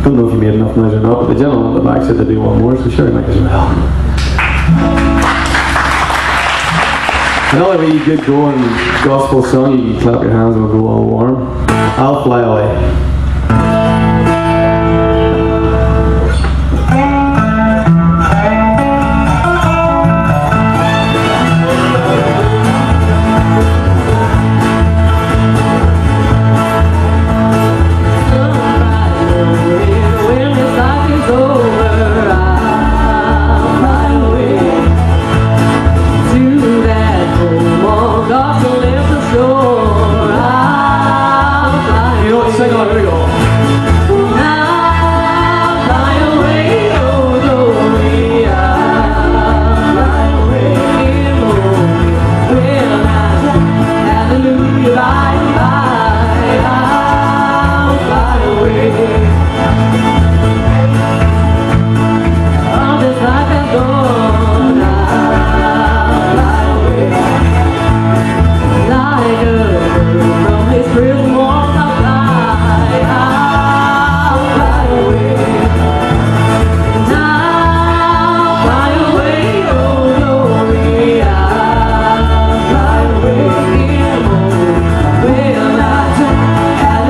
Don't know if you made enough noise or not, but the gentleman at the back said to do one more, so sure, might as well. Another wee good going gospel song, you can clap your hands and we'll go all warm. I'll Fly Away. Sing on, here we go.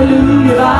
Hallelujah.